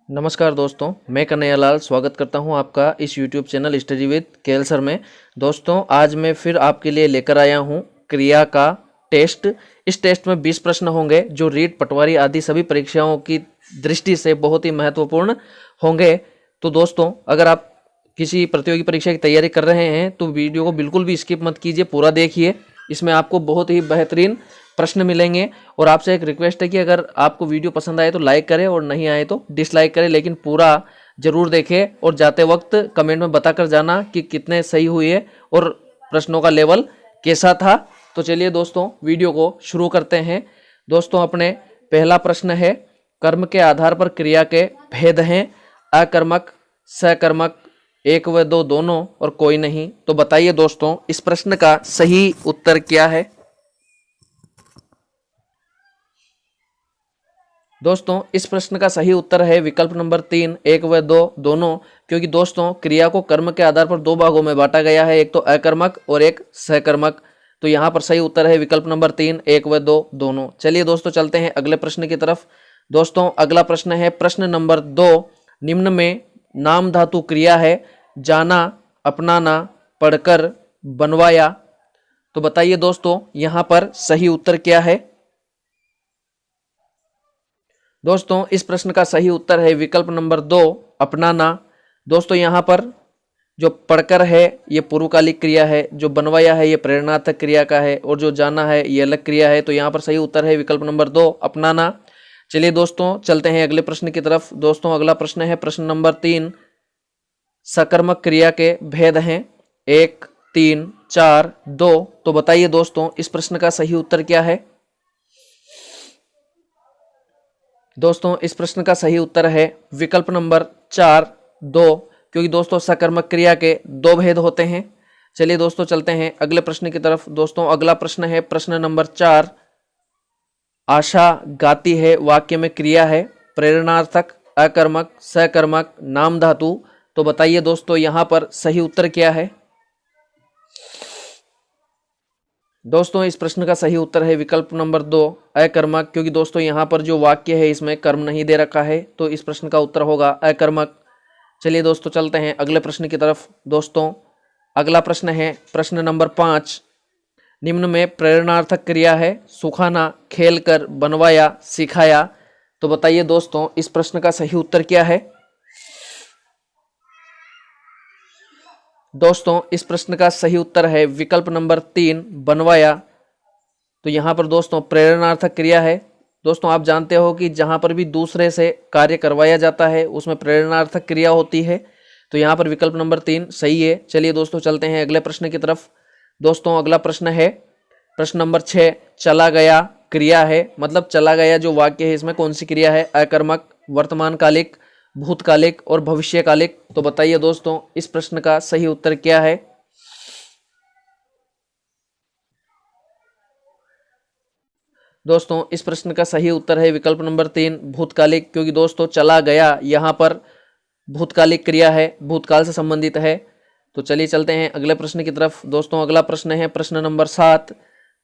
नमस्कार दोस्तों, मैं कन्हैयालाल स्वागत करता हूं आपका इस YouTube channel study with KL sir में। दोस्तों, आज मैं फिर आपके लिए लेकर आया हूं क्रिया का टेस्ट। इस टेस्ट में 20 प्रश्न होंगे जो रीट, पटवारी आदि सभी परीक्षाओं की दृष्टि से बहुत ही महत्वपूर्ण होंगे। तो दोस्तों, अगर आप किसी प्रतियोगी परीक्षा की तैयारी कर रहे हैं तो वीडियो को बिल्कुल भी स्किप मत कीजिए, पूरा देखिए। इसमें आपको बहुत ही बेहतरीन प्रश्न मिलेंगे। और आपसे एक रिक्वेस्ट है कि अगर आपको वीडियो पसंद आए तो लाइक करें और नहीं आए तो डिसलाइक करें, लेकिन पूरा जरूर देखें और जाते वक्त कमेंट में बताकर जाना कि कितने सही हुए और प्रश्नों का लेवल कैसा था। तो चलिए दोस्तों, वीडियो को शुरू करते हैं। दोस्तों, अपने पहला प्रश्न है, कर्म के आधार पर क्रिया के भेद हैं अकर्मक, सकर्मक, एक व दो दोनों और कोई नहीं। तो बताइए दोस्तों, इस प्रश्न का सही उत्तर क्या है। दोस्तों, इस प्रश्न का सही उत्तर है विकल्प नंबर 3, एक व दो दोनों। क्योंकि दोस्तों, क्रिया को कर्म के आधार पर दो भागों में बांटा गया है, एक तो अकर्मक और एक सकर्मक। तो यहाँ पर सही उत्तर है विकल्प नंबर 3, एक व दो दोनों। चलिए दोस्तों, चलते हैं अगले प्रश्न की तरफ। दोस्तों, अगला प्रश्न है प्रश्न नंबर 2, निम्न में नाम धातु क्रिया है जाना, अपनाना, पढ़कर, बनवाया। तो बताइए दोस्तों, यहाँ पर सही उत्तर क्या है। दोस्तों, इस प्रश्न का सही उत्तर है विकल्प नंबर 2, अपनाना। दोस्तों, यहाँ पर जो पढ़कर है ये पूर्वकालिक क्रिया है, जो बनवाया है ये प्रेरणार्थक क्रिया का है और जो जाना है ये अलग क्रिया है। तो यहाँ पर सही उत्तर है विकल्प नंबर 2, अपनाना। चलिए दोस्तों, चलते हैं अगले प्रश्न की तरफ। दोस्तों, अगला प्रश्न है प्रश्न नंबर 3, सकर्मक क्रिया के भेद हैं 1, 3, 4, 2। तो बताइए दोस्तों, इस प्रश्न का सही उत्तर क्या है। दोस्तों, इस प्रश्न का सही उत्तर है विकल्प नंबर 4, 2। क्योंकि दोस्तों, सकर्मक क्रिया के दो भेद होते हैं। चलिए दोस्तों, चलते हैं अगले प्रश्न की तरफ। दोस्तों, अगला प्रश्न है प्रश्न नंबर 4, आशा गाती है वाक्य में क्रिया है प्रेरणार्थक, अकर्मक, सकर्मक, नाम धातु। तो बताइए दोस्तों, यहाँ पर सही उत्तर क्या है। दोस्तों, इस प्रश्न का सही उत्तर है विकल्प नंबर 2, अकर्मक। क्योंकि दोस्तों, यहाँ पर जो वाक्य है इसमें कर्म नहीं दे रखा है, तो इस प्रश्न का उत्तर होगा अकर्मक। चलिए दोस्तों, चलते हैं अगले प्रश्न की तरफ। दोस्तों, अगला प्रश्न है प्रश्न नंबर 5, निम्न में प्रेरणार्थक क्रिया है सुखाना, खेलकर, बनवाया, सिखाया। तो बताइए दोस्तों, इस प्रश्न का सही उत्तर क्या है। दोस्तों, इस प्रश्न का सही उत्तर है विकल्प नंबर 3, बनवाया। तो यहाँ पर दोस्तों प्रेरणार्थक क्रिया है। दोस्तों, आप जानते हो कि जहाँ पर भी दूसरे से कार्य करवाया जाता है उसमें प्रेरणार्थक क्रिया होती है। तो यहाँ पर विकल्प नंबर 3 सही है। चलिए दोस्तों, चलते हैं अगले प्रश्न की तरफ। दोस्तों, अगला प्रश्न है प्रश्न नंबर 6, चला गया क्रिया है, मतलब चला गया जो वाक्य है इसमें कौन सी क्रिया है, अकर्मक, वर्तमान कालिक, भूतकालिक और भविष्यकालिक। तो बताइए दोस्तों, इस प्रश्न का सही उत्तर क्या है। दोस्तों, इस प्रश्न का सही उत्तर है विकल्प नंबर 3, भूतकालिक। क्योंकि दोस्तों, चला गया यहाँ पर भूतकालिक क्रिया है, भूतकाल से संबंधित है। तो चलिए चलते हैं अगले प्रश्न की तरफ। दोस्तों, अगला प्रश्न है प्रश्न नंबर 7,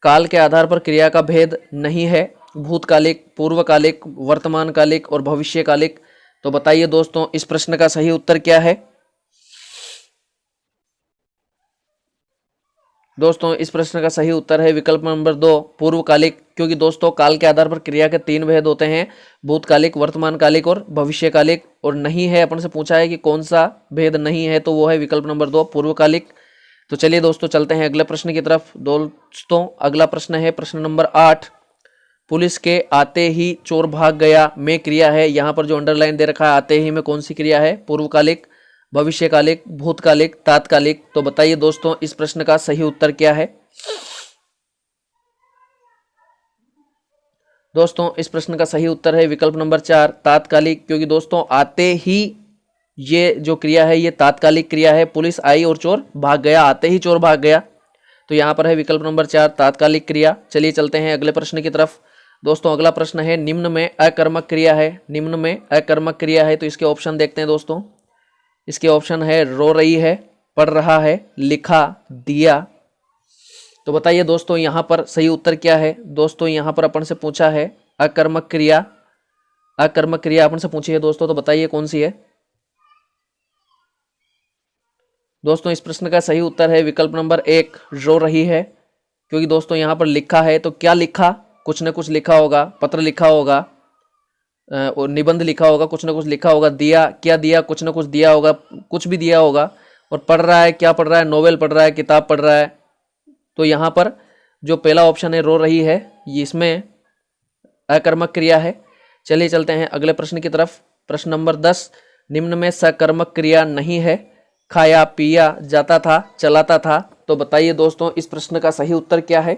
काल के आधार पर क्रिया का भेद नहीं है भूतकालिक, पूर्वकालिक, वर्तमानकालिक और भविष्यकालिक। तो बताइए दोस्तों, इस प्रश्न का सही उत्तर क्या है। दोस्तों, इस प्रश्न का सही उत्तर है विकल्प नंबर 2, पूर्वकालिक। क्योंकि दोस्तों, काल के आधार पर क्रिया के 3 भेद होते हैं, भूतकालिक, वर्तमानकालिक और भविष्यकालिक। और नहीं है, अपन से पूछा है कि कौन सा भेद नहीं है, तो वो है विकल्प नंबर 2, पूर्वकालिक। तो चलिए दोस्तों, चलते हैं अगले प्रश्न की तरफ। दोस्तों, अगला प्रश्न है प्रश्न नंबर 8, पुलिस के आते ही चोर भाग गया में क्रिया है। यहाँ पर जो अंडरलाइन दे रखा है आते ही में कौन सी क्रिया है, पूर्वकालिक, भविष्यकालिक, भूतकालिक, तात्कालिक। तो बताइए दोस्तों, इस प्रश्न का सही उत्तर क्या है। दोस्तों, इस प्रश्न का सही उत्तर है विकल्प नंबर 4, तात्कालिक। क्योंकि दोस्तों, आते ही ये जो क्रिया है ये तात्कालिक क्रिया है। पुलिस आई और चोर भाग गया, आते ही चोर भाग गया। तो यहाँ पर है विकल्प नंबर 4, तात्कालिक क्रिया। चलिए चलते हैं अगले प्रश्न की तरफ। दोस्तों, अगला प्रश्न है निम्न में अकर्मक क्रिया है, निम्न में अकर्मक क्रिया है। तो इसके ऑप्शन देखते हैं दोस्तों। इसके ऑप्शन है रो रही है, पढ़ रहा है, लिखा, दिया। तो बताइए दोस्तों, यहाँ पर सही उत्तर क्या है। दोस्तों, यहाँ पर अपन से पूछा है अकर्मक क्रिया अकर्मक क्रिया अपन से पूछी है दोस्तों, तो बताइए कौन सी है। दोस्तों इस प्रश्न का सही उत्तर है विकल्प नंबर 1, रो रही है। क्योंकि दोस्तों यहाँ पर लिखा है, तो क्या लिखा, कुछ न कुछ लिखा होगा, पत्र लिखा होगा और निबंध लिखा होगा, कुछ न कुछ लिखा होगा। दिया, क्या दिया, कुछ न कुछ दिया होगा, कुछ भी दिया होगा। और पढ़ रहा है, क्या पढ़ रहा है, नोवेल पढ़ रहा है, किताब पढ़ रहा है। तो यहाँ पर जो पहला ऑप्शन है रो रही है, ये इसमें अकर्मक क्रिया है। चलिए चलते हैं अगले प्रश्न की तरफ। प्रश्न नंबर 10, निम्न में सकर्मक क्रिया नहीं है। खाया, पिया, जाता था, चलाता था। तो बताइए दोस्तों इस प्रश्न का सही उत्तर क्या है।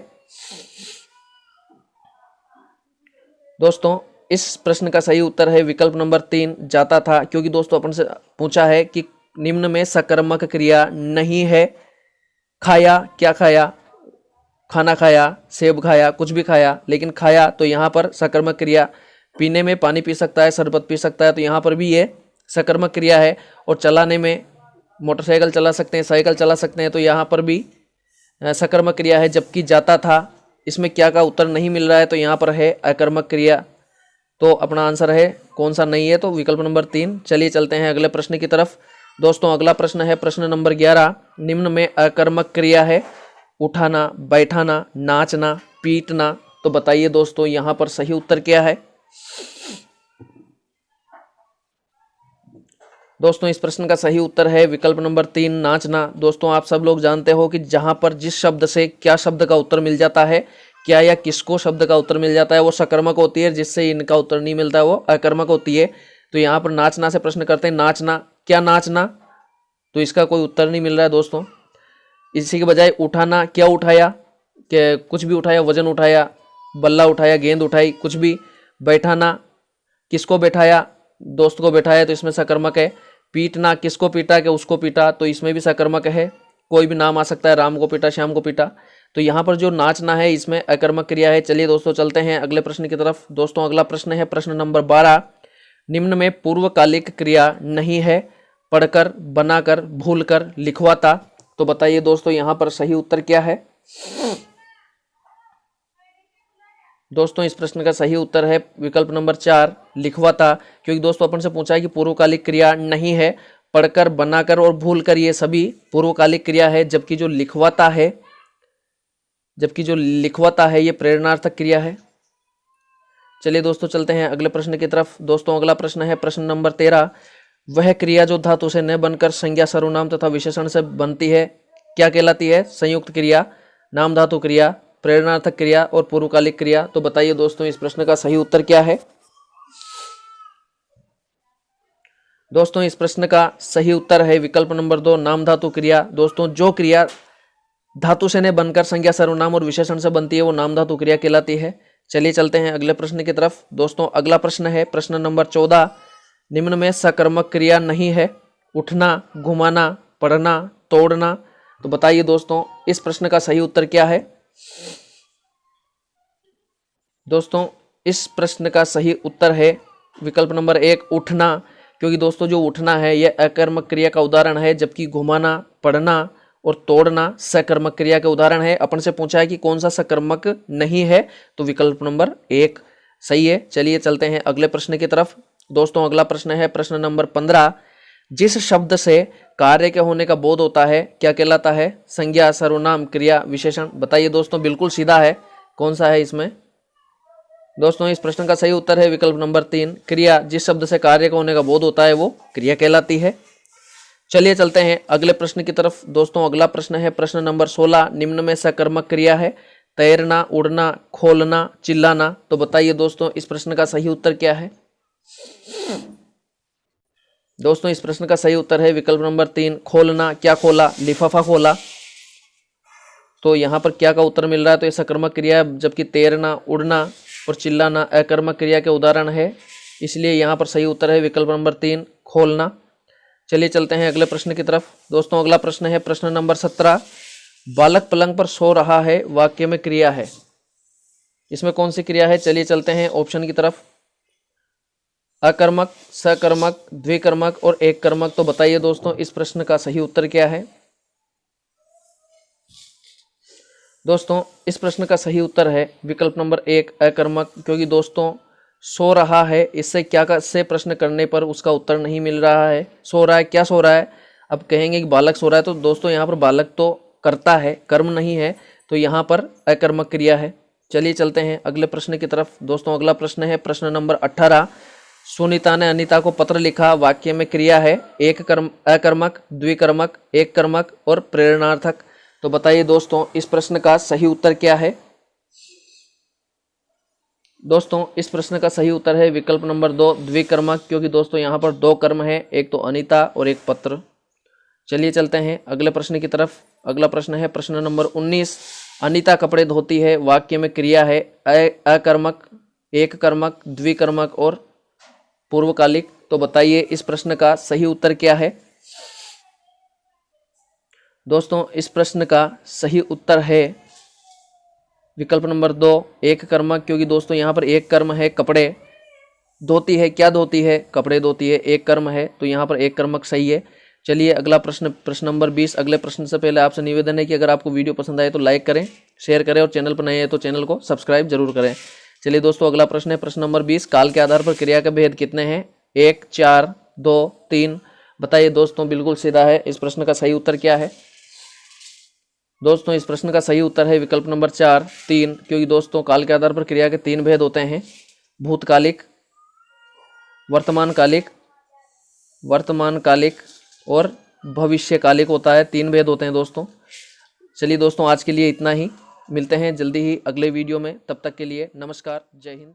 दोस्तों इस प्रश्न का सही उत्तर है विकल्प नंबर 3, जाता था। क्योंकि दोस्तों अपन से पूछा है कि निम्न में सकर्मक क्रिया नहीं है। खाया, क्या खाया, खाना खाया, सेब खाया, कुछ भी खाया, लेकिन खाया तो यहाँ पर सकर्मक क्रिया। पीने में पानी पी सकता है, शरबत पी सकता है, तो यहाँ पर भी ये सकर्मक क्रिया है। और चलाने में मोटरसाइकिल चला सकते हैं, साइकिल चला सकते हैं, तो यहाँ पर भी सकर्मक क्रिया है। जबकि जाता था, इसमें क्या का उत्तर नहीं मिल रहा है, तो यहाँ पर है अकर्मक क्रिया। तो अपना आंसर है कौन सा नहीं है, तो विकल्प नंबर 3। चलिए चलते हैं अगले प्रश्न की तरफ। दोस्तों अगला प्रश्न है प्रश्न नंबर 11, निम्न में अकर्मक क्रिया है। उठाना, बैठाना, नाचना, पीटना। तो बताइए दोस्तों यहाँ पर सही उत्तर क्या है। दोस्तों इस प्रश्न का सही उत्तर है विकल्प नंबर 3, नाचना। दोस्तों आप सब लोग जानते हो कि जहां पर जिस शब्द से क्या शब्द का उत्तर मिल जाता है, क्या या किसको शब्द का उत्तर मिल जाता है, वो सकर्मक होती है। जिससे इनका उत्तर नहीं मिलता है वो अकर्मक होती है। तो यहाँ पर नाचना से प्रश्न करते हैं, नाचना, क्या नाचना, तो इसका कोई उत्तर नहीं मिल रहा है दोस्तों। इसी के बजाय उठाना, क्या उठाया, कि कुछ भी उठाया, वजन उठाया, बल्ला उठाया, गेंद उठाई, कुछ भी। बैठाना, किसको बैठाया, दोस्त को बैठाया, तो इसमें सकर्मक है। पीटना, किसको पीटा, कि उसको पीटा, तो इसमें भी सकर्मक है। कोई भी नाम आ सकता है, राम को पीटा, श्याम को पीटा। तो यहाँ पर जो नाचना है इसमें अकर्मक क्रिया है। चलिए दोस्तों चलते हैं अगले प्रश्न की तरफ। दोस्तों अगला प्रश्न है प्रश्न नंबर 12, निम्न में पूर्वकालिक क्रिया नहीं है। पढ़कर, बनाकर, भूलकर, लिखवाता। तो बताइए दोस्तों यहाँ पर सही उत्तर क्या है। दोस्तों इस प्रश्न का सही उत्तर है विकल्प नंबर 4, लिखवाता। क्योंकि दोस्तों अपन से पूछा है कि पूर्वकालिक क्रिया नहीं है। पढ़कर, बनाकर और भूलकर ये सभी पूर्वकालिक क्रिया है। जबकि जो लिखवाता है ये प्रेरणार्थक क्रिया है। चलिए दोस्तों चलते हैं अगले प्रश्न की तरफ। दोस्तों अगला प्रश्न है प्रश्न नंबर 13, वह क्रिया जो धातु से न बनकर संज्ञा, सर्वनाम तथा विशेषण से बनती है, क्या कहलाती है। संयुक्त क्रिया, नाम धातु क्रिया, प्रेरणार्थक क्रिया और पूर्वकालिक क्रिया। तो बताइए दोस्तों इस प्रश्न का सही उत्तर क्या है। दोस्तों इस प्रश्न का सही उत्तर है विकल्प नंबर 2, नाम धातु क्रिया। दोस्तों जो क्रिया धातु से न बनकर संज्ञा, सर्वनाम और विशेषण से बनती है वो नाम धातु क्रिया कहलाती है। चलिए चलते हैं अगले प्रश्न की तरफ। दोस्तों अगला प्रश्न है प्रश्न नंबर 14, निम्न में सकर्मक क्रिया नहीं है। उठना, घुमाना, पढ़ना, तोड़ना। तो बताइए दोस्तों इस प्रश्न का सही उत्तर क्या है। दोस्तों इस प्रश्न का सही उत्तर है विकल्प नंबर 1, उठना। क्योंकि दोस्तों जो उठना है यह अकर्मक क्रिया का उदाहरण है। जबकि घुमाना, पढ़ना और तोड़ना सकर्मक क्रिया के उदाहरण है। अपन से पूछा है कि कौन सा सकर्मक नहीं है, तो विकल्प नंबर 1 सही है। चलिए चलते हैं अगले प्रश्न की तरफ। दोस्तों अगला प्रश्न है प्रश्न नंबर 15, जिस शब्द से कार्य के होने का बोध होता है क्या कहलाता है। संज्ञा, सर्वनाम, क्रिया, विशेषण। बताइए दोस्तों बिल्कुल सीधा है, कौन सा है इसमें। दोस्तों इस प्रश्न का सही उत्तर है विकल्प नंबर 3, क्रिया। जिस शब्द से कार्य का होने का बोध होता है वो क्रिया कहलाती है। चलिए चलते हैं अगले प्रश्न की तरफ। दोस्तों अगला प्रश्न है प्रश्न नंबर 16, निम्न में सकर्मक क्रिया है। तैरना, उड़ना, खोलना, चिल्लाना। तो बताइए दोस्तों इस प्रश्न का सही उत्तर क्या है। दोस्तों इस प्रश्न का सही उत्तर है विकल्प नंबर 3, खोलना। क्या खोला, लिफाफा खोला। तो यहाँ पर क्या का उत्तर मिल रहा है, तो ये सकर्मक क्रिया है। जबकि तैरना, उड़ना और चिल्लाना अकर्मक क्रिया के उदाहरण है। इसलिए यहाँ पर सही उत्तर है विकल्प नंबर 3, खोलना। चलिए चलते हैं अगले प्रश्न की तरफ। दोस्तों अगला प्रश्न है प्रश्न नंबर 17, बालक पलंग पर सो रहा है वाक्य में क्रिया है। इसमें कौन सी क्रिया है। चलिए चलते हैं ऑप्शन की तरफ। अकर्मक, सकर्मक, द्विकर्मक और एक कर्मक। तो बताइए दोस्तों इस प्रश्न का सही उत्तर क्या है। दोस्तों इस प्रश्न का सही उत्तर है विकल्प नंबर 1, अकर्मक। क्योंकि दोस्तों सो रहा है, इससे क्या से प्रश्न करने पर उसका उत्तर नहीं मिल रहा है। सो रहा है, क्या सो रहा है? अब कहेंगे कि बालक सो रहा है, तो दोस्तों यहाँ पर बालक तो करता है, कर्म नहीं है, तो यहाँ पर अकर्मक क्रिया है। चलिए चलते हैं अगले प्रश्न की तरफ। दोस्तों अगला प्रश्न है प्रश्न नंबर 18। सुनीता ने अनीता को पत्र लिखा, वाक्य में क्रिया है एक कर्म, अकर्मक, द्विकर्मक, एक कर्मक और प्रेरणार्थक। तो बताइए दोस्तों इस प्रश्न का सही उत्तर क्या है? दोस्तों इस प्रश्न का सही उत्तर है विकल्प नंबर 2 द्विकर्मक, क्योंकि दोस्तों यहाँ पर 2 कर्म है, एक तो अनीता और एक पत्र। चलिए चलते हैं अगले प्रश्न की तरफ। अगला प्रश्न है प्रश्न नंबर 19। अनीता कपड़े धोती है, वाक्य में क्रिया है अकर्मक, एक कर्मक, द्विकर्मक और पूर्वकालिक। तो बताइए इस प्रश्न का सही उत्तर क्या है? दोस्तों इस प्रश्न का सही उत्तर है विकल्प नंबर 2 एक कर्मक, क्योंकि दोस्तों यहाँ पर एक कर्म है, कपड़े धोती है। क्या धोती है? कपड़े धोती है, एक कर्म है, तो यहाँ पर एक कर्मक सही है। चलिए अगला प्रश्न, प्रश्न नंबर 20। अगले प्रश्न से पहले आपसे निवेदन है कि अगर आपको वीडियो पसंद आए तो लाइक करें, शेयर करें और चैनल पर नए हैं तो चैनल को सब्सक्राइब जरूर करें। चलिए दोस्तों अगला प्रश्न है प्रश्न नंबर 20। काल के आधार पर क्रिया के भेद कितने हैं? 1, 4, 2, 3। बताइए दोस्तों, बिल्कुल सीधा है। इस प्रश्न का सही उत्तर क्या है? दोस्तों इस प्रश्न का सही उत्तर है विकल्प नंबर 4, 3, क्योंकि दोस्तों काल के आधार पर क्रिया के 3 भेद होते हैं, भूतकालिक, वर्तमानकालिक और भविष्यकालिक होता है। 3 भेद होते हैं दोस्तों। चलिए दोस्तों आज के लिए इतना ही, मिलते हैं जल्दी ही अगले वीडियो में। तब तक के लिए नमस्कार, जय हिंद।